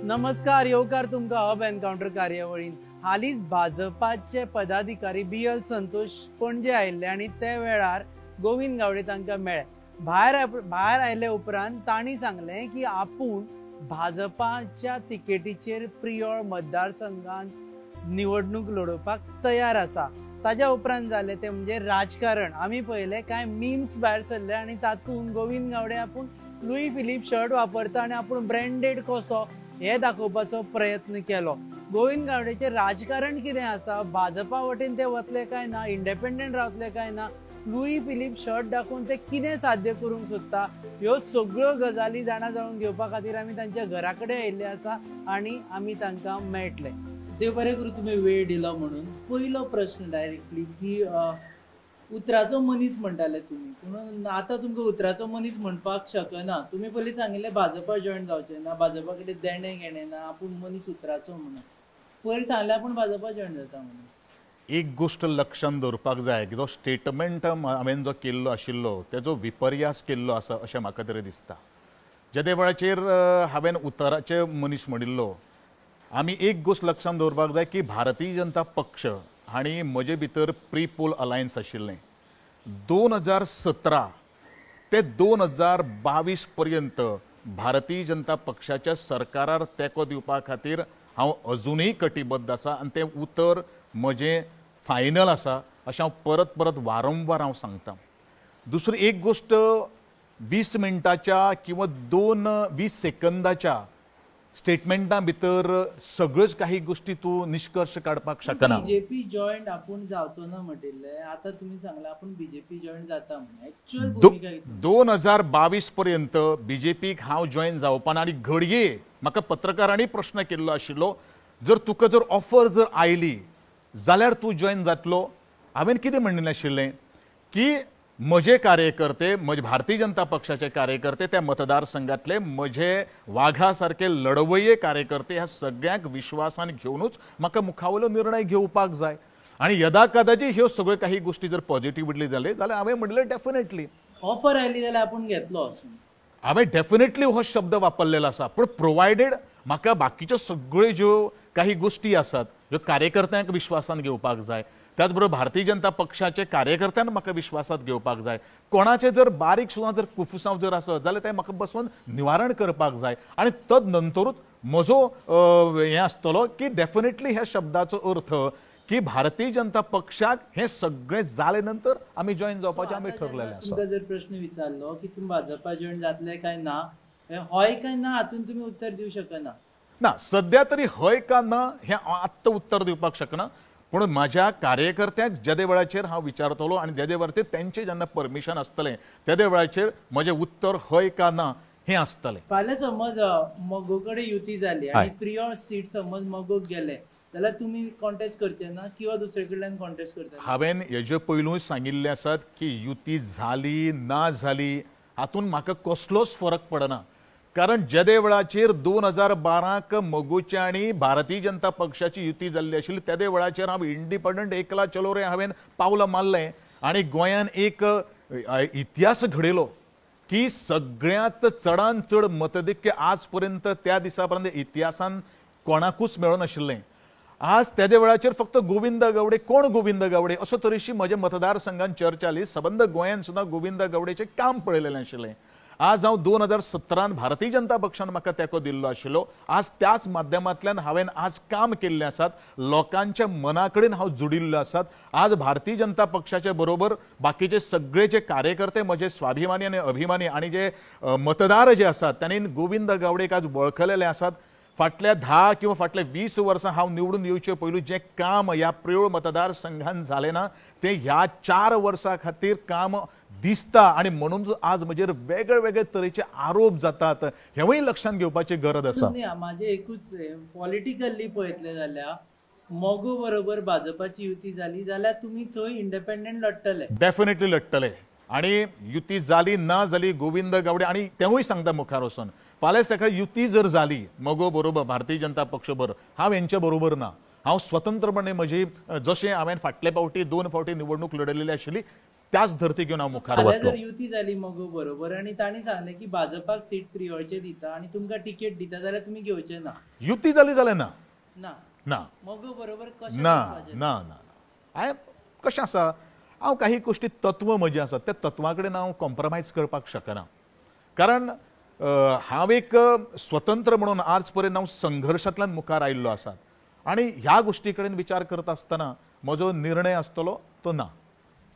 नमस्कार, येवकार तुमका हब एनकाउंटर कार्यावळीन हालीच भाजपाचे पदाधिकारी BL संतोष पणजे आयिल्ले आणि त्या वेळार गोविंद गावडे तांकां मेळ्ळे। भायर आयले उपरांत तांणी सांगले की आपूण भाजपाच्या तिकेटीचेर प्रियोळ मतदारसंघात निवडणूक लढोवपाक तयार आसा। ताज्या उपरांत जाले ते म्हणजे राजकारण। आमी पळयले काय मीम्स भायर सरले आणि तातूंत गोविंद गावडे आपूण लुई फिलिप शर्ट वापरता आणि आपूण ब्रँडेड कसो हे दाखोवपाचो प्रयत्न केलो। गोविंद गावडेचे राजकारण कितें आसा, भाजपा वटेन ते वतले काय ना, इंडिपेंडंट रावतले काय ना, लुई फिलिप शर्ट दाखोवन ते कितें साध्य करूंक सोदता, ह्यो सगळ्यो गजाली जाणा जाणून घेवपा खातीर आमी तांच्या घरा कडेन आयिल्ले आसा आणि आमी तांकां मेळटले। देव बरें करूं तुमी वेळ दिलो म्हणून। पयलो प्रश्न डायरेक्टली की उतराचो मनीस म्हणटाले तुमी, पूण आतां तुमकां उतराचो मनीस म्हणपाक शकना। तुमी पयलीं सांगिल्लें भाजपा जॉयन जावचें ना, भाजपा कडेन देणें घेणें ना, आपूण मनीस उतराचो म्हणून। पयर सांगलें आपूण भाजपा जॉयन जाता म्हणून। एक गोष्ट लक्षांत दवरपाक जाय की जो स्टेटमेंट हांवें जो केल्लो आशिल्लो तेजो विपर्यास केल्लो आसा अशें म्हाका तरी दिसता। ज्या वेळाचेर हांवें उतराचे मनीस म्हणिल्लो, आमी एक गोष्ट लक्षांत दवरपाक जाय की भारतीय जनता पक्ष हांणी म्हजे भितर प्री पोल अलायन्स आशिल्लें 2017 ते 2022 पर्यंत भारतीय जनता पक्षाच्या सरकारार तेंको दिवपा खातीर हांव अजुनूय कटिबद्ध आसा आणि तें उतर म्हजें फायनल आसा अशें हांव परत परत वारंवार हांव सांगतां। दुसरी एक गोष्ट 20 मिनटाच्या किंवा 20 सेकंदाच्या स्टेटमेंटा भितर सगळ्योच काही गोष्टी तूं निष्कर्ष काडपाक शकना। बीजेपी जॉईंट आपूण जावचो ना म्हटिल्ले, आता तुम्ही सांगला आपूण बीजेपी जॉईंट जाता म्हणून। एक्चुअल भूमिका 2022 पर्यंत बीजेपीक हांव जॉईन जावपाना आणि घडये म्हाका पत्रकारांनी प्रश्न केल्लो आशिल्लो, जर तुका जर ऑफर जर आयली जाल्यार तूं जॉईन जातलो। हांवें कितें म्हणिल्लें आशिल्लें की म्हजे कार्यकर्ते, म्हजे भारतीय जनता पक्षाचे कार्यकर्ते, त्या मतदारसंघातले म्हजे वाघा सारखे लढवये कार्यकर्ते ह्या सगळ्यांक विश्वासान घेवनूच म्हाका मुखावयलो निर्णय घेवपाक जाय। आणि यदा कदाचित ह्यो सगळ्यो काही गोष्टी जर पॉझिटिव्हली जाले जाल्यार हांवें म्हणलें डेफिनेटली ऑफर आयली जाल्यार आपूण घेतलो। हांवें डेफिनेटली हो शब्द वापरलेलो आसा, पूण प्रोवायडेड म्हाका बाकीच्यो सगळ्यो ज्यो काही गोष्टी आसात ज्यो कार्यकर्त्यांक विश्वासान घेवपाक जाय, त्याच बरोबर भारतीय जनता पक्षाचे कार्यकर्त्यांक म्हाका विश्वासात घेवपाक जाय। कोणाचे जर बारीक सुद्दां जर कुफुसांव जर आसत जाल्यार ते म्हाका बसून निवारण करपाक जाय आणि तद नंतरूच म्हजो हें आसतलो की डेफिनेटली ह्या शब्दाचो अर्थ की भारतीय जनता पक्षाक हे सगळे जाले नंतर आमी जॉईन जावपाचें आमी ठरलेलें आसा। तुमकां जर प्रश्न विचारलो की तुमी भाजपा जॉईन जातले काय ना, हय काय ना हातून तुमी उत्तर दिवं शकना ना। सध्या तरी हय का ना हें आत्तां उत्तर दिवपाक शकना, पूण म्हाज्या कार्यकर्त्यांक ज्या वेळाचेर हांव विचारतलो आणि ज्या वेळाचेर तेंचें जेन्ना परमिशन आसतलें त्या वेळाचेर म्हजें उत्तर हय का ना हें आसतलें। फाल्यां समज मगो कडेन युती जाली आणि प्रियोळ सीट समज मगोक गेले जाल्यार तुमी कॉन्टेस्ट करचे ना किंवा दुसरे कडल्यान कॉन्टेस्ट करता? हांवें हेजे पयलूच सांगिल्लें आसात की युती झाली ना झाली हातून म्हाका कसलोच फरक पडना, कारण ज्या वेळाचेर 2012क मगोची आणि भारतीय जनता पक्षाची युती जाल्ली आशिल्ली त्या वेळाचेर हांव इंडिपेंडंट एकला चलो रे हांवें पावलां मारलें आणि गोंयान एक इतिहास घडयलो की सगळ्यांत चडांत चड मतदिक्य आज पर्यंत त्या दिसा पर्यंत इतिहासान कोणाकूच मेळो नाशिल्लें। आज त्या वेळाचेर फक्त गोविंद गावडे, कोण गोविंद गावडे असो तरेशी म्हज्या मतदारसंघान चर्चा जाली। सबंद गोंयान सुद्दां गोविंद गावडेचें काम पळयलेलें आशिल्लें। आज हांव 2017 भारतीय जनता पक्षान म्हाका तेंको दिल्लो आशिल्लो, आज त्याच माध्यमांतल्यान हांवें आज काम केल्लें आसात, लोकांच्या मना कडेन हांव जोडिल्लो आसात। आज भारतीय जनता पक्षाचे बरोबर बाकीचे सगळे जे कार्यकर्ते म्हजे स्वाभिमानी आनी अभिमानी आणि जे मतदार जे आसात त्यांनी गोविंद गावडेक आज वळखलेले आसात। फाटल्या 10 किंवा फाटल्या 20 वर्सां हांव निवडून येवचे पयलू जे काम ह्या प्रियोळ मतदारसंघान जालें ना ते ह्या 4 वर्सां खातीर काम दिसता आणि म्हणून आज म्हजेर वेगळे वेगळे तरेचे आरोप जातात हेवूय लक्षात घेवपाची गरज आसा। माझे एकूच पॉलिटिकली पळयतले जाल्यार मोगो बरोबर भाजपाची युती जाली जाल्यार तुमी थंय इंडिपेंडंट लढतले? डेफिनेटली लढतले आणि युती जाली ना जाली गोविंद गावडे आणि तेवूय सांगता मुखार वचून फाल्यां सकाळी युती जर जाली मोगो बरोबर भारतीय जनता पक्ष बरोबर हांव हेंच्या बरोबर ना, हांव स्वतंत्रपणे म्हजी जशें हांवें फाटले फावटी 2 फावटी निवडणूक लढयलेली आशिल्ली त्याच धर्ती घेऊन हांव मुखार फाल्यां वतलो. जर युती जाली मगो बरोबर आणि तांणी सांगलें की भाजपाक सीट प्रियोरचे दिता आणि तुमकां तिकेट दिता जाल्यार तुमी घेवचे ना. युती जाली जाल्यार ना ना ना मगो बरोबर कशें ना करपाचें? ना ना हांव कशें आसा हांव काही गोश्टी तत्व म्हजी आसात त्या तत्वा कडेन हांव कॉम्प्रमायज करपाक शकना. कारण हांव एक स्वतंत्र म्हणून आज पर्यंत हांव संघर्शांतल्यान मुखार आयिल्लो आसा आनी ह्या गोश्टी कडेन विचार करता आसतना म्हजो निर्णय आसतलो तो ना.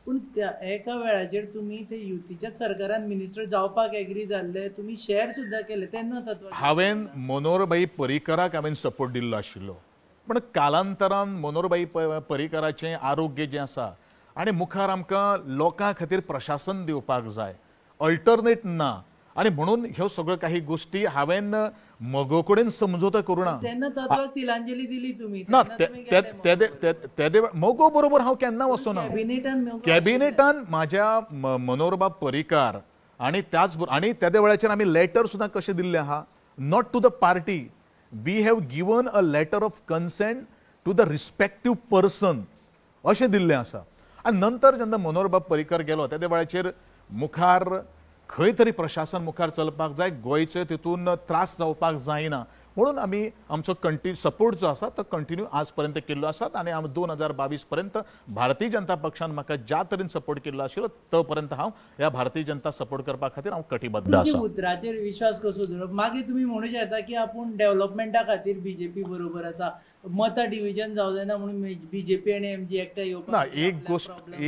पूण एका वेळाचेर तुमी ते युतीच्याच सरकारान मिनिस्टर जावपाक एग्री जाल्ले, तुमी शेअर सुद्दां केले तेन्ना तत्व. हांवें मनोहरभाई पर्रीकराक हांवें सपोर्ट दिल्लो आशिल्लो पण कालांतरान मनोहरभाई पर्रीकराचें आरोग्य जें आसा आनी मुखार आमकां लोकां खातीर प्रशासन दिवपाक जाय, अल्टरनेट ना आनी म्हणून ह्यो सगळ्यो काही गोश्टी हांवें म्हगो कडेन समजोतो करूं ना. तेन्ना तत्वाक तिलांजली दिली तुमी. ना तेन्ना तुमी गेले मगो. मोगो बरोबर हांव केन्ना वचना. कॅबिनेटान मगो कॅबिनेटान म्हाज्या मनोहरबा पर्रीकार आनी त्याच आनी त्या वेळाचेर आमी लेटर सुद्दां कशें दिल्लें आहा, not to the party, we have given a letter of consent to the respective person अशें दिल्लें आसा. आनी नंतर जेन्ना मनोहरबा पर्रीकर गेलो त्या वेळाचेर मुखार खंय तरी प्रशासन मुखार चलपाक जाय, गोंयचे तितून त्रास जावपाक जायना म्हणून आमी आमचो सपोर्ट जो आसा तो कंटिन्यू आज पर्यंत केल्लो आसा आनी हांव 2022 पर्यंत भारतीय जनता पक्षान म्हाका ज्या तरेन सपोर्ट केल्लो आशिल्लो तो पर्यंत हांव ह्या भारतीय जनता सपोर्ट करपा खातीर हांव कटिबद्ध आसा. उतराचेर विश्वास कसो दवरप? मागीर तुमी म्हणूं शकता की आपूण डेव्हलपमेंटा खातीर बीजेपी बरोबर आसा, मतां डिव्हिजन जावं जायना म्हणून बीजेपी आनी एमजी एकठांय येवपाक ना.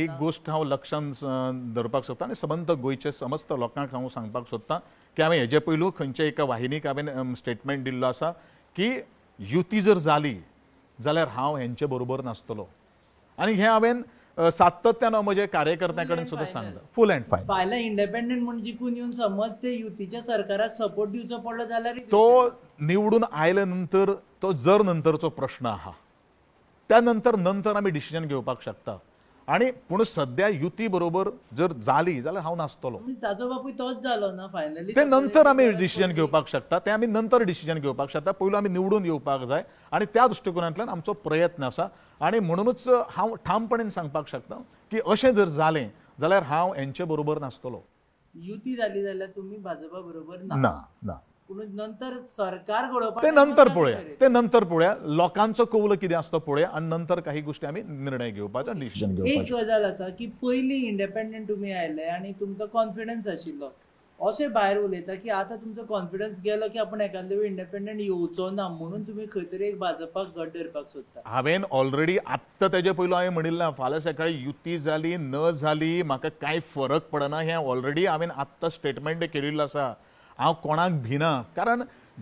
एक गोष्ट हांव लक्षांत धरपाक सोदतां आनी समस्त गोंयचे समस्त लोकांक हांव सांगपाक सोदतां की हांवें हेजे पयलू खंयच्या एका वाहिनीक हांवें स्टेटमेंट दिल्लो आसा की युती जर जाली जाल्यार हांव हेंचे बरोबर नासतलो आनी हें हांवें सातत्यान म्हज्या कार्यकर्त्यां कडेन सुद्दां सांगलां. Fool and final. फाल्यां इंडिपेंडंट म्हणून जिखून येवन समज ते युतीच्या सरकाराक सपोर्ट दिवचो पडलो जाल्यार तो निवडून आयल्या नंतर तो जर नंतरचो प्रश्न आहा, त्या नंतर आमी डिसिजन घेवपाक शकता आनी पूण सद्या युती बरोबर जर जाली जाल्यार हांव नासतलो. ताचो बापूय तोच जालो ना फायनली. ते नंतर आमी डिसिजन घेवपाक शकता, ते आमी नंतर डिसिजन घेवपाक शकता. पयलू आमी निवडून येवपाक जाय आनी त्या दृश्टिकोनांतल्यान आमचो प्रयत्न आसा आनी म्हणूनच हांव ठामपणान सांगपाक शकता की अशें जर जालें जाल्यार हांव हेंचे बरोबर नासतलो. युती जाली जाल्यार तुमी भाजपा बरोबर ना ना पूण नंतर सरकार घडोवपाक ते नंतर पळोवया लोकांचो कौल कितें आसता पळोवया आनी नंतर काही गोश्टी आमी निर्णय घेवपाचो डिसिजन एक घेवपाचो. गजाल आसा की पयलीं इंडिपेंडंट तुमी आयले आनी तुमकां कॉन्फिडन्स आशिल्लो, अशें भायर उलयता की आतां तुमचो कॉन्फिडन्स गेलो की आपण एखादे वेळ इंडिपेंडंट येवचो ना म्हणून तुमी खंय तरी एक भाजपाक घट धरपाक सोदता. हांवें ऑलरेडी आत्तां तेजे पयलू हांवें म्हणिल्लें फाल्यां सकाळी युती जाली न जाली म्हाका कांय फरक पडना हें ऑलरेडी हांवें आत्तां स्टेटमेंट केल्लो आसा. हांव कोणाक भिना कारण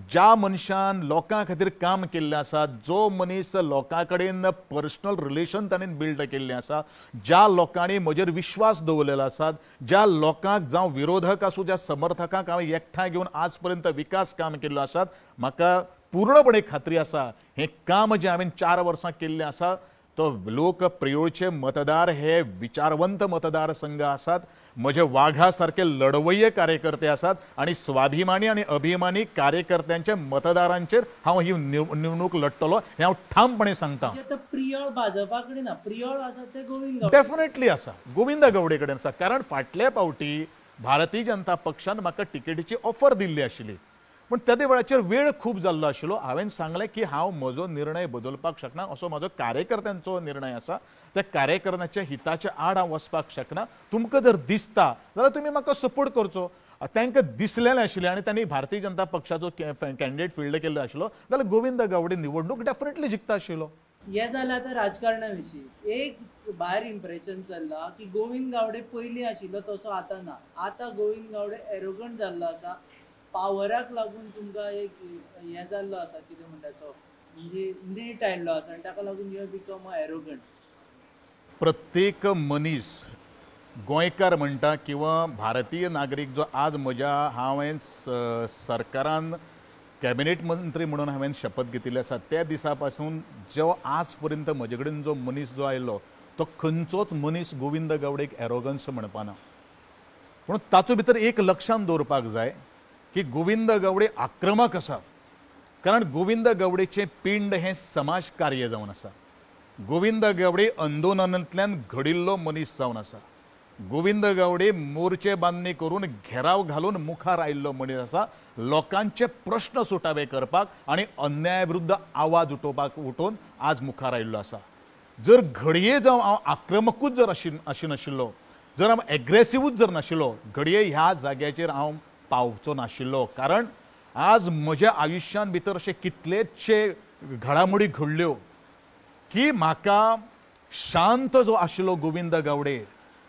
ज्या मनशान लोकां खातीर काम केल्लें आसा, जो मनीस लोकां कडेन पर्सनल रिलेशन ताणें बिल्ड केल्लें आसा, ज्या लोकांनी म्हजेर विश्वास दवरलेलो आसा, ज्या लोकांक जावं विरोधक आसूं ज्या समर्थकांक हांवें एकठांय घेवन आज पर्यंत विकास काम केल्लो आसा, म्हाका पूर्णपणे खात्री आसा हें काम जें हांवें 4 वर्सां केल्लें आसा तो लोक प्रियोळचे मतदार हे विचारवंत मतदारसंघ आसात, म्हजे वाघा सारखे लढवय्ये कार्यकर्ते आसात आनी स्वाभिमानी आनी अभिमानी कार्यकर्त्यांच्या मतदारांचेर हांव ही निवडणूक लढतलो हें हांव ठामपणे सांगतां. प्रियोळ भाजपा कडेन ना, प्रियोळ आसा ते गोविंद डेफिनेटली आसा, गोविंद गावडे कडेन आसा. कारण फाटल्या फावटी भारतीय जनता पक्षान म्हाका टिकेटीची ऑफर दिल्ली आशिल्ली पण त्या वेळाचेर वेळ खूब जाल्लो आशिल्लो. हांवें सांगलें की हांव म्हजो निर्णय बदलपाक शकना, असो म्हजो कार्यकर्त्यांचो निर्णय आसा. त्या कार्यकर्त्यांच्या हिताच्या आड हांव वचपाक शकना. तुमकां जर दिसता जाल्यार तुमी म्हाका सपोर्ट करचो. तांकां दिसलेलें आशिल्लें आनी तांणी भारतीय जनता पक्षाचो कॅन्डिडेट फिल्ड केल्लो आशिल्लो जाल्यार गोविंद गावडे निवडणूक डेफिनेटली जिखता आशिल्लो. हे जाल्यार आतां राजकारणा विशीं एक भायर इम्प्रेशन चल्लां की गोविंद गावडे पयलीं आशिल्लो तसो आतां ना. आतां गोविंद गावडे एरोगंट जाल्लो आसा. पावराक लागून तुमकां एक हें जाल्लो आसा, कितें म्हणटा तो म्हणजे नीट आयिल्लो आसा आनी ताका लागून यू हॅव बिकम अ एरोगंट. प्रत्येक मनीस गोंयकार म्हणटा किंवा भारतीय नागरीक जो आज हांवें सरकारान कॅबिनेट मंत्री म्हणून हांवें शपथ घेतिल्ली आसा त्या दिसा पासून जो आज पर्यंत म्हजे कडेन जो मनीस जो आयलो तो खंयचोच मनीस गोविंद गावडेक एरोगन्स म्हणपाना. पूण ताचो भितर एक लक्षांत दवरपाक जाय की गोविंद गावडे आक्रमक आसा कारण गोविंद गावडेचें पिंड हें समाज कार्य जावन आसा. गोविंद गावडे आंदोलनांतल्यान घडिल्लो मनीस जावन आसा. गोविंद गावडे मोर्चे बांधणी करून घेराव घालून मुखार आयिल्लो मनीस आसा लोकांचे प्रश्न सुटावे करपाक आणि अन्याया विरुद्ध आवाज उठोवन आज मुखार आयिल्लो आसा. जर घडये जावं हांव आक्रमकूच जर आशिनाशिल्लो, जर हांव एग्रेसिवूच जर नाशिल्लो, घडये ह्या जाग्याचेर हांव पावचो नाशिल्लो. कारण आज म्हज्या आयुश्यान भितर अशे कितलेशे घडामोडी घडल्यो की म्हाका शांत जो आशिल्लो गोविंद गावडे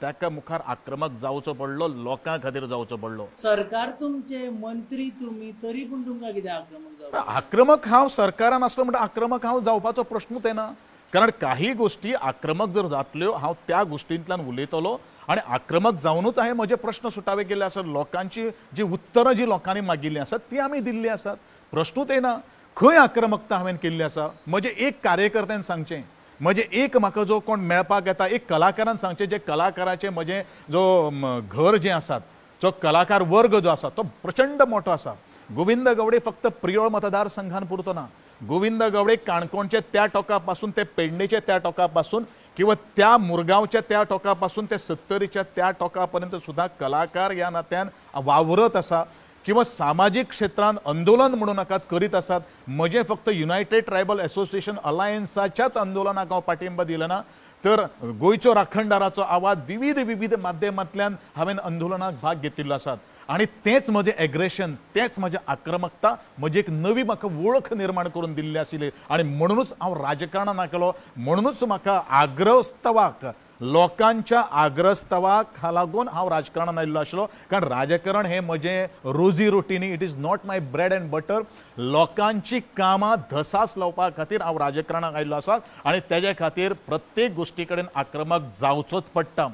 ताका मुखार आक्रमक जावचो पडलो, लोकां खातीर जावचो पडलो. सरकार तुमचे, मंत्री तुम्ही, तरी पण तुमकां कितें आक्रमक जावं? आक्रमक हांव सरकारान आसलो म्हणटा आक्रमक हांव जावपाचो प्रश्नूच येना. कारण काही गोष्टी आक्रमक जर जातल्यो हांव त्या गोष्टींतल्यान उलयतलो आणि आक्रमक जावनूच हांवें म्हजे प्रश्न सुटावे केले आसात. लोकांची जी उत्तरां जी लोकांनी मागिल्लीं आसात ती आमी दिल्लीं आसात. प्रश्नूच येना. खंय आक्रमकता हांवें केल्ली आसा? म्हजे एक कार्यकर्त्यान सांगचें, म्हजे एक म्हाका जो कोण मेळपाक येता एक कलाकारान सांगचें, जे कलाकाराचे म्हजें जो घर जें आसात, जो कलाकार वर्ग जो आसा तो प्रचंड मोठो आसा. गोविंद गावडे फक्त प्रियोळ मतदारसंघान पुरतो ना. गोविंद गावडे काणकोणचे त्या टोकापासून ते पेडणेच्या त्या टोकापासून किंवा त्या मुरगांवच्या त्या टोकापासून ते सत्तरीच्या त्या टोकापर्यंत सुद्धा कलाकार ह्या नात्यान वावरत आसा किंवा सामाजीक क्षेत्रांत आंदोलन म्हणू नाकात करीत आसात. म्हजें फक्त युनायटेड ट्रायबल असोसिएशन अलायन्साच्याच आंदोलनाक हांव पाठिंबा दिलो ना, तर गोंयचो राखणदाराचो आवाज विविध माध्यमांतल्यान हांवें आंदोलनाक भाग घेतिल्लो आसात. आणि तेच म्हजें एग्रेशन, तेच म्हजें आक्रमकता म्हजी एक नवी म्हाका वळख निर्माण करून दिल्ली आशिल्ली. आणि म्हणूनच हांव राजकारणांत नाकेलो. म्हणूनच म्हाका आग्रस्तवाक, लोकांच्या आग्रस्तवाक लागून हांव राजकारणांत आयिल्लो आशिल्लो. कारण राजकारण हें म्हजें रोजी रोटीनी, it is not my bread and butter. लोकांची कामां धसास लावपा खातीर हांव राजकारणांत आयिल्लो आसा आणि तेज्या खातीर प्रत्येक गोश्टी कडेन आक्रमक जावचोच पडटा.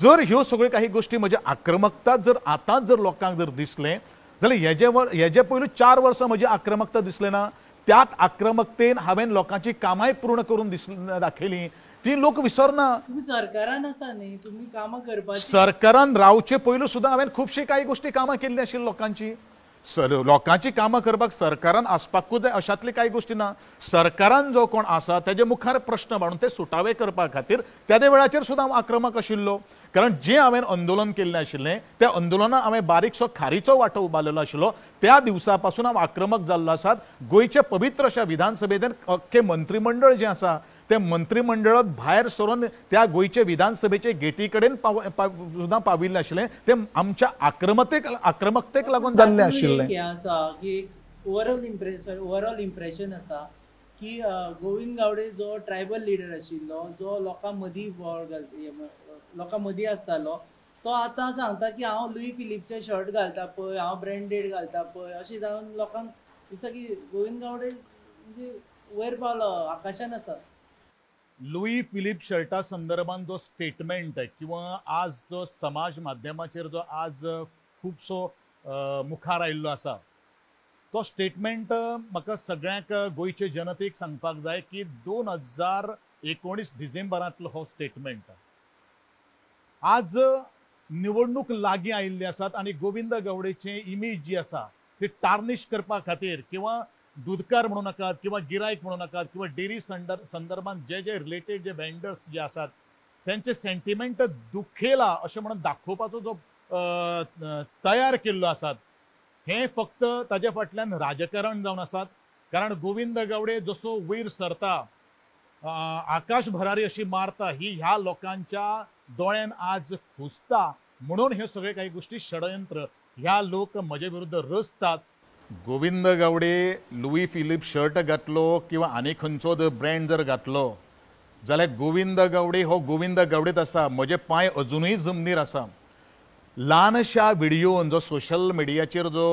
जर ह्यो सगळ्यो काही गोष्टी म्हज्या आक्रमकता जर आतांच जर लोकांक जर दिसलें जाल्यार हेजे पयलीं 4 वर्सां म्हजी आक्रमकता दिसली ना. त्याच आक्रमकतेन हांवें लोकांची कामांय पूर्ण करून दाखयलीं. ती लोक विसरना. तुम्ही सरकारान आसा न्ही, तुम्ही कामां करपाची. सरकारान रावचे पयलू सुद्दां हांवें खुबशी काही गोष्टी कामां केल्ली आशिल्ली लोकांची. लोकांची कामां करपाक सरकारान आसपाकूच जाय अशातली काही गोष्टी ना. सरकारान जो कोण आसा तेजे मुखार प्रश्न मांडून ते सुटावे करपा खातीर त्या वेळाचेर सुद्दां हांव आक्रमक आशिल्लो. कारण जें हांवें आंदोलन केल्लें आशिल्लें त्या आंदोलनात हांवें बारीकसो खारीचो वांटो उबारलेलो आशिल्लो. त्या दिवसा पासून हांव आक्रमक जाल्लो आसात. गोंयच्या पवित्र अशा विधानसभेंत अख्खें मंत्रिमंडळ जें आसा ते मंत्रिमंडळात भायर सरून त्या गोंयचे विधानसभेचे गेटी कडेन सुद्दां पाविल्ले आशिल्ले. ते आमच्या आक्रमकतेक लागून जाल्ले आशिल्ले. हें आसा की ओवरऑल इम्प्रेशन आसा की गोविंद गावडे जो ट्रायबल लिडर आशिल्लो, जो लोकां मदीं लोकां मदीं आसतालो, तो आतां सांगता की हांव लुई फिलिपचे शर्ट घालता पळय, हांव ब्रँडेड घालता पळय, अशें जावन लोकांक दिसता की गोविंद गावडे म्हणजे वयर पावलो, आकाशान आसा. लुई फिलिप शर्टा संदर्भात जो स्टेटमेंट किंवा आज जो समाज माध्यमाचेर जो आज खूबसो मुखार आयिल्लो आसा तो स्टेटमेंट म्हाका सगळ्यांक गोंयचे जनतेक सांगपाक जाय की 2019 डिसेंबरांतलो हो स्टेटमेंट. आज निवडणूक लागीं आयिल्ली आसात आणि गोविंद गावडेची इमेज जी आसा ती टार्निश करपा खातीर किंवा दूधकार म्हणू नकात किंवा गिरायक म्हणू नकात किंवा डेरी संदर्भात जे रिलेटेड जे वेंडर्स जे आसात त्यांचे सेंटिमेंट दुखेला अशें म्हणून दाखोवपाचो जो तयार केल्लो आसात हे फक्त ताजे फाटल्यान राजकारण जावन आसात. कारण गोविंद गावडे जसो वयर सरता, आकाश भरारी अशी मारता, ही ह्या लोकांच्या दोळ्यान आज खुसता. म्हणून हे सगळे काही गोष्टी षडयंत्र, ह्या लोक म्हजे विरुद्ध रचतात. Govind Gawade Louis Philippe shirt घातलो किंवा आनी खंयचो जर ब्रँड जर घातलो जाल्यार गोविंद गावडे हो गोविंद गावडेच आसा. म्हजे पांय अजुनूय जमनीर आसा. ल्हानशा व्हिडिओन जो सोशल मिडियाचेर जो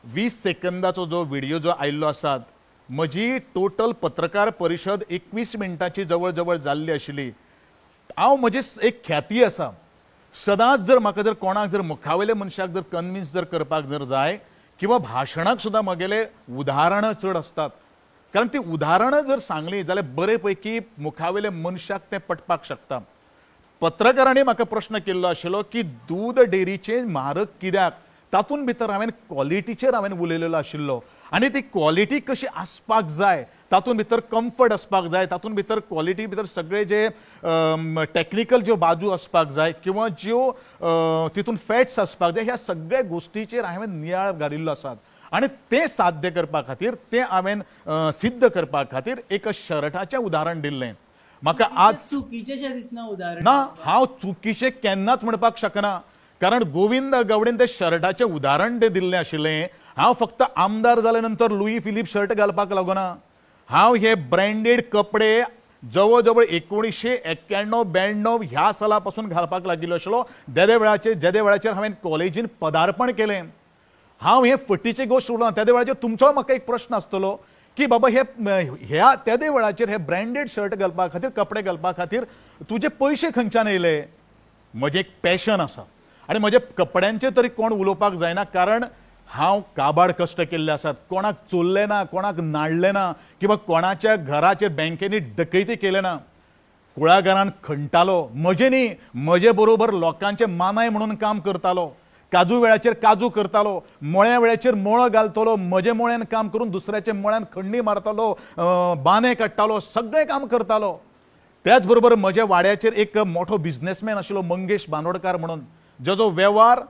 20 सेकंदाचो जो व्हिडिओ जो आयिल्लो आसा, म्हजी टोटल पत्रकार परिशद 21 मिनटांची जवळ जवळ जाल्ली आशिल्ली. हांव म्हजी एक ख्याती आसा, सदांच जर म्हाका जर कोणाक जर मुखावेले मनशाक जर कन्विन्स जर करपाक जर जाय किंवा भाशणाक सुद्दां म्हगेले उदाहरणां चड असतात. कारण ती उदाहरणां जर सांगली जाल्यार बरे पैकी मुखावेले मनशाक ते पटपाक शकता. पत्रकारांनी म्हाका प्रश्न केल्लो आशिल्लो की दूद डेरीचे म्हारग कित्याक, तातूंत भितर हांवें क्वॉलिटीचेर हांवें उलयलेलो आशिल्लो आनी ती क्वॉलिटी कशी आसपाक जाय, तातूंत भितर कम्फर्ट आसपाक जाय, तातूंत भितर क्वॉलिटी भितर सगळे जे टेक्निकल ज्यो बाजू आसपाक जाय किंवा ज्यो तितून फॅट्स आसपाक जाय, ह्या सगळ्या गोश्टीचेर हांवें नियाळ घालिल्लो आसात. आनी तें साध्य करपा खातीर, तें हांवें सिद्ध करपा खातीर एक शर्टाचें उदाहरण दिल्लें. म्हाका आज चुकीचें दिसना उदाहरण ना, हांव चुकीचें केन्नाच म्हणपाक शकना, कारण गोविंद गावडेन तें शर्टाचें उदाहरण तें दिल्लें आशिल्लें. हांव फक्त आमदार जाले नंतर लुई फिलीप शर्ट घालपाक लागना. हांव हे ब्रँडेड कपडे जवळ जवळ 1991-92 ह्या साला पासून घालपाक लागिल्लो आशिल्लो. ज्या वेळाचेर हांवें कॉलेजीन पदार्पण केलें. हांव हे फटीचे गोश्ट उडना. त्या वेळाचेर तुमचो म्हाका एक प्रश्न आसतलो की बाबा ह्या त्या वेळाचेर हे ब्रँडेड शर्ट घालपा खातीर, कपडे घालपा खातीर तुजे पयशे खंयच्यान येयले? म्हजें एक पॅशन आसा आनी म्हजे कपड्यांचे तरी कोण उलोवपाक जायना, कारण हांव काबाड कश्ट केल्ले आसात. कोणाक चोरले ना, कोणाक नाडले ना, किंवा कोणाच्या घराचेर बँकेनी डकैती केले ना. कुळागरान खणटालो, म्हजे न्ही, म्हजे बरोबर लोकांचे मानाय म्हणून काम करतालो. काजू वेळाचेर काजू करतालो, मोळ्या वेळाचेर मोळो घालतलो, म्हजे मोळ्यान काम करून दुसऱ्याच्या मोळ्यान खंडी मारतालो, बांदे काडटालो, सगळें काम करतालो. त्याच बरोबर म्हज्या वाड्याचेर एक मोठो बिझनेसमॅन आशिल्लो मंगेश बांदोडकार म्हणून, जो वेव्हार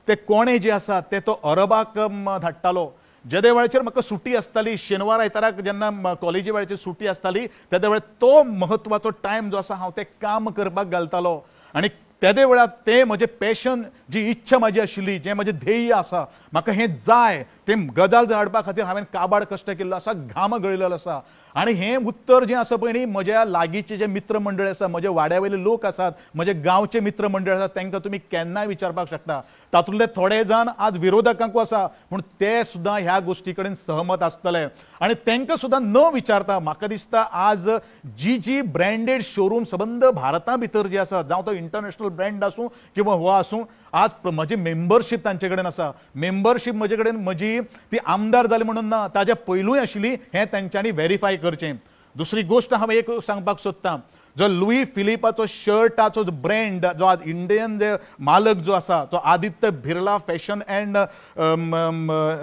ते कोणे जे आसा ते तो अरबाक धाडटालो. ज्या वेळाचेर म्हाका सुटी आसताली, शेनवार आयताराक जेन्ना कॉलेजी वेळाचेर सुटी आसताली, त्या वेळार तो म्हत्वाचो टायम जो आसा हांव ते काम करपाक घालतालो. आनी त्या वेळार ते म्हजें पॅशन, जी इच्छा म्हाजी आशिल्ली, जें म्हजें ध्येय आसा, म्हाका हें जाय, तें गजाल हाडपा खातीर हांवें काबाड कश्ट केल्लो आसा, घाम गळयलेलो आसा. आनी हें उत्तर जें आसा पळय न्ही, म्हज्या लागींचे जे मित्र मंडळ आसा, म्हजे वाड्या वयले लोक आसात, म्हजे गांवचे मित्र मंडळ आसात, तांकां तुमी केन्नाय विचारपाक शकता. तातूंतले थोडे जाण आज विरोधकांकूय आसा, पूण ते सुद्दां ह्या गोश्टी कडेन सहमत आसतले. आनी तांकां सुद्दां न विचारता म्हाका दिसता आज जी ब्रँडेड शोरूम सबंद भारता भितर जी आसा, जावं तो इंटरनॅशनल ब्रँड आसूं किंवा हो आसूं, आज म्हजी मेंबरशीप तांचे कडेन आसा. मेंबरशीप म्हजे कडेन म्हजी ती आमदार जाली म्हणून ना, ताज्या पयलूय आशिल्ली, हें तांच्यांनी व्हेरीफाय करचें. दुसरी गोश्ट हांव एक सांगपाक सोदतां, जो लुई फिलिपाचो शर्टाचो ब्रँड, जो आज इंडियन जे मालक जो आसा, तो Aditya Birla fashion and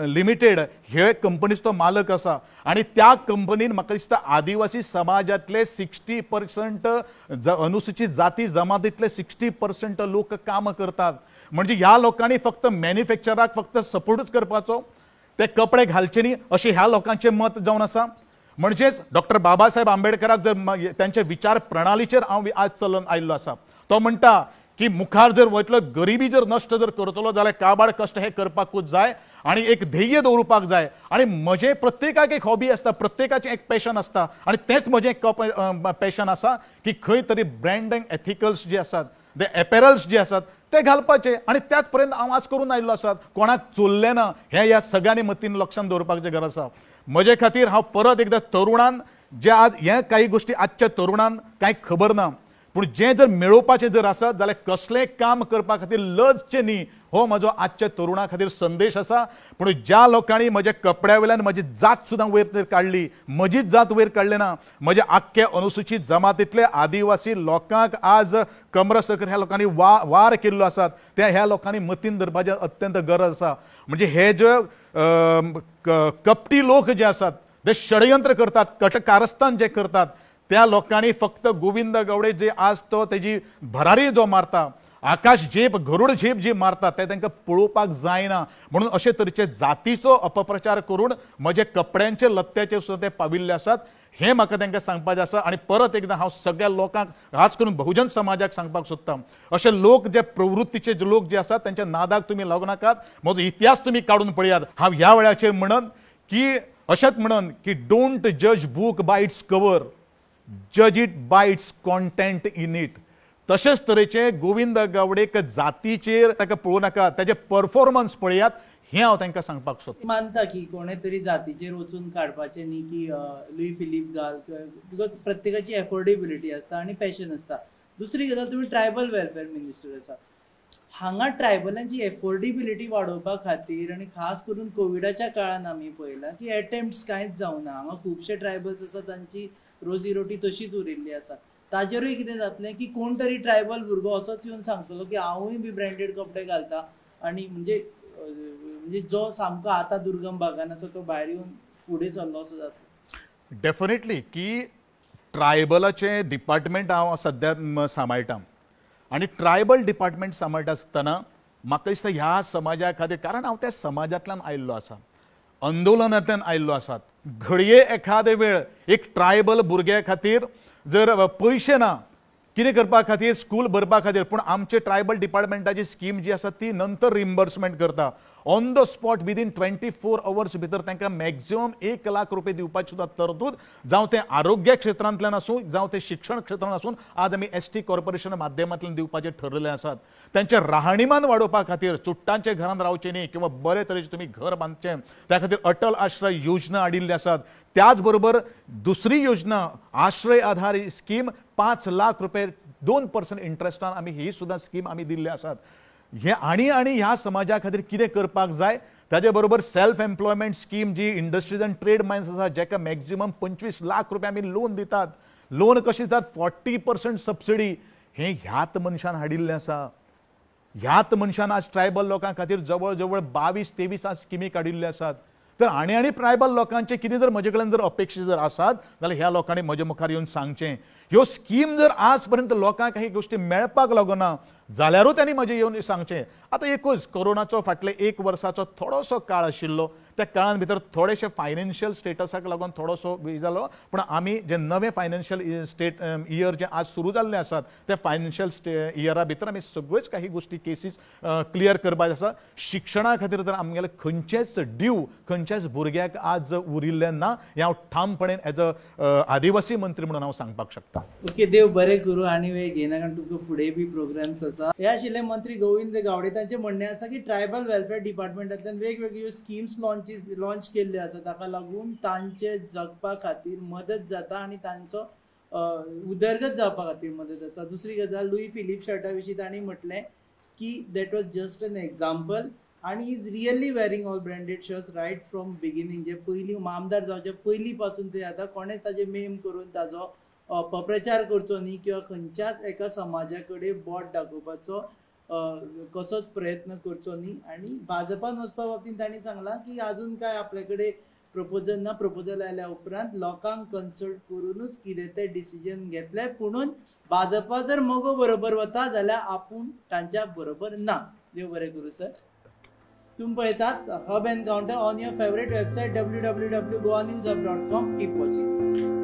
limited हे कंपनीचो तो मालक आसा. आनी त्या कंपनीन म्हाका दिसता आदिवासी समाजातले 60% अनुसूचित जाती जमातींतले 60% लोक काम करतात. म्हणजे ह्या लोकांनी फक्त मॅन्युफॅक्चराक फक्त सपोर्टूच करपाचो, ते कपडे घालचे न्ही अशें ह्या लोकांचें मत जावन आसा. म्हणजेच डॉक्टर बाबासाहेब आंबेडकराक जर त्यांच्या विचार प्रणालीचेर हांव आज चलून आयिल्लो आसा. तो म्हणटा की मुखार जर वयतलो, गरिबी जर नश्ट जर करतलो जाल्यार काबाड कश्ट हे करपाकूच जाय आनी एक ध्येय दवरपाक जाय. आनी म्हजें प्रत्येकाक एक हॉबी आसता, प्रत्येकाचें एक पॅशन आसता, आनी तेंच म्हजें एक पॅशन आसा की खंय तरी ब्रँडिंग एथिकल्स जे आसात, ते एपेरल्स जे आसात ते घालपाचे. आनी त्याच पर्यंत हांव आज करून आयिल्लो आसा. कोणाक चोरलें ना हें ह्या सगळ्यांनी मतीन लक्षांत दवरपाचें गरज आसा. म्हजे खातीर हांव परत एकदां तरुणान, जे आज हे काही गोश्टी आजच्या तरुणांक कांय खबर ना, पूण जें जर मेळोवपाचें जर आसत जाल्यार कसलेंय काम करपा खातीर लजचें न्ही, हो म्हजो आजच्या तरुणा खातीर संदेश आसा. पूण ज्या लोकांनी म्हज्या कपड्या वयल्यान म्हजी जात सुद्दां वयर जर काडली, म्हजीच जात वयर काडली ना, म्हज्या आख्ख्या अनुसूचित जमातींतले आदिवासी लोकांक आज कमरसकर ह्या लोकांनी वार केल्लो आसात, त्या ह्या लोकांनी मतीन धरपाची अत्यंत गरज आसा. म्हणजे हे जे कपटी लोक जे आसात, ते षडयंत्र करतात, कटकारस्थान जे करतात, त्या लोकांनी फक्त गोविंद गावडे जे आज तो तेजी भरारी जो मारता, आकाश झेप, गरुड झेप जी मारतात, ते तांकां पळोवपाक जायना. म्हणून अशे तरेचे जातीचो अपप्रचार करून म्हजे कपड्यांचे लत्त्याचे सुद्दां ते पाविल्ले आसात. हें म्हाका तांकां सांगपाचें आसा. आनी परत एकदां हांव सगळ्या लोकांक, खास करून बहुजन समाजाक सांगपाक सोदतां, अशे लोक जे प्रवृत्तीचे जे लोक जे आसात तांच्या नादाक तुमी लागू नाकात. म्हजो इतिहास तुमी काडून पळयात. हांव ह्या वेळाचेर म्हणन की अशेंच म्हणन की डोंट जज बूक बाय इट्स कवर, जज it by it's content in it. तशेंच तरेचे गोविंद गावडेक जातीचेर ताका पळोवं नाका, ताजे परफॉर्मन्स पळयात, हें हांव तांकां सांगपाक सोदतां. मानता की कोणे तरी जातीचेर वचून काडपाचें न्ही की लुई फिलीप घाल, बिकॉज प्रत्येकाची एफोर्डेबिलिटी आसता आनी पॅशन आसता. दुसरी गजाल, तुमी ट्रायबल वेलफेअर मिनिस्टर आसा, हांगा ट्रायबलांची एफोर्डेबिलिटी वाडोवपा खातीर आनी खास करून कोविडाच्या काळान आमी पळयलां की एटेम्प्ट्स कांयच जावना. हांगा खुबशे ट्रायबल्स आसा तांची रोजी रोटी तशीच उरिल्ली आसा. ताजेरूय कितें जातलें की कोण तरी ट्रायबल भुरगो असोच येवन सांगतलो की हांवूय बी ब्रँडेड कपडे घालता, आनी म्हणजे म्हणजे जो सामको आता दुर्गम भागान आसा तो भायर येवन फुडें सरलो असो जाता? डेफिनेटली की ट्रायबलाचे डिपार्टमेंट हांव सद्या सांबाळटां आनी ट्रायबल डिपार्टमेंट सांबाळटा आसतना म्हाका दिसता ह्या समाजा खातीर, कारण हांव त्या समाजांतल्यान आयिल्लो आसा, आंदोलनांतल्यान आयिल्लो आसात, घडये एखादे वेळ एक ट्रायबल भुरग्या खातीर जर पयशे ना कितें करपा खातीर, स्कूल भरपा खातीर, पूण आमचे ट्रायबल डिपार्टमेंटाची स्कीम जी आसा ती नंतर रिम्बर्समेंट करता on the spot within 24 hours भितर तांकां मॅक्झिमम 1 लाख रुपये दिवपाची सुद्दां तरतूद जावं ते आरोग्य क्षेत्रांतल्यान आसूं जावं ते शिक्षण क्षेत्रांत आसून आज आमी एसटी कॉर्पोरेशन माध्यमांतल्यान दिवपाचे ठरलेले आसात. त्यांचे राहणीमान वाडोवपा खातीर चुट्टांचे घरांत रावचे न्ही किंवा बरे तरेचे तुमी घर बांदचें त्या खातीर अटल आश्रय योजना हाडिल्ली आसात. त्याच बरोबर दुसरी योजना आश्रय आधार स्कीम 5 लाख रुपये 2% इंट्रेस्टान आमी ही सुद्दां स्कीम आमी दिल्ली आसात. हे आणि ह्या समाजा खातीर कितें करपाक जाय ताजे बरोबर सेल्फ एम्प्लॉयमेंट स्कीम जी इंडस्ट्रीज अँड ट्रेड मायन्स आसा जेका मॅक्झिमम 25 लाख रुपये आमी लोन दितात. लोन कशी दितात 40% सबसिडी. हे ह्यात मनशान हाडिल्लें आसा. ह्यात मनशान आज ट्रायबल लोकां खातीर जवळ जवळ 22-23 स्किमी काडिल्ल्यो आसात. तर आनी ट्रायबल लोकांचे कितें जर म्हजे कडेन जर अपेक्षा जर आसात जाल्यार ह्या लोकांनी म्हजे मुखार येवन सांगचें. ह्यो स्कीम जर आज पर्यंत लोकांक काही गोष्टी मेळपाक लागना जाल्यारूच त्यांनी म्हजे येवन सांगचें. आतां एकूच कोरोनाचो फाटले 1 वर्साचो थोडोसो काळ आशिल्लो, त्या काळान भितर थोडेशे फायनान्शियल स्टेटसाक लागून थोडोसो वेळ जालो, पूण आमी जे नवे फायनान्शियल इयर जे आज सुरू जाल्ले आसात त्या फायनान्शियल इयरा भितर आमी सगळ्योच काही गोष्टी केसीस क्लियर करपाचे आसा. शिक्षणा खातीर तर आमगेले खंयचेच ड्यू खंयच्याच भुरग्याक आज उरिल्लें ना हें हांव ठामपणान एज अ आदिवासी मंत्री म्हणून हांव सांगपाक शकता. ओके, देव बरें करूं आनी वेळ घेयना कारण तुमकां फुडें बी प्रोग्राम्स आसा. हे आशिल्ले मंत्री गोविंद गावडे. तांचें म्हणणें आसा की ट्रायबल वेलफेअर डिपार्टमेंटांतल्यान वेगवेगळ्यो स्किम्स लॉन्च केल्ले आसा ताका लागून तांचे जगपा खातीर मदत जाता आनी तांचो उदरगत जावपा खातीर मदत जाता. दुसरी गजाल लुई फिलिप शर्टा विशीं तांणी म्हटलें की that was just an example आणि is really wearing all branded shirts right from beginning. जे पयलीं आमदार जावचे पयलीं पासून ते आता कोणेच ताजे मेम करून ताजो अपप्रचार करचो न्ही किंवा खंयच्याच एका समाजा कडेन बोट दाखोवपाचो कसोच प्रयत्न करचो न्ही. आनी भाजपान वचपा बाबतींत तांणी सांगलां की अजून काय आपले कडेन प्रपोजल ना. प्रपोजल आयल्या उपरांत लोकांक कन्सल्ट करूनच कितें ते डिसिजन घेतले. पुणून भाजपा जर मोगो बरोबर वता जाल्यार आपूण तांच्या बरोबर ना. देव बरें करूं सर. तुम्ही पळयतात hub encounter on your favourite website www.goanewshub.com. Keep watching.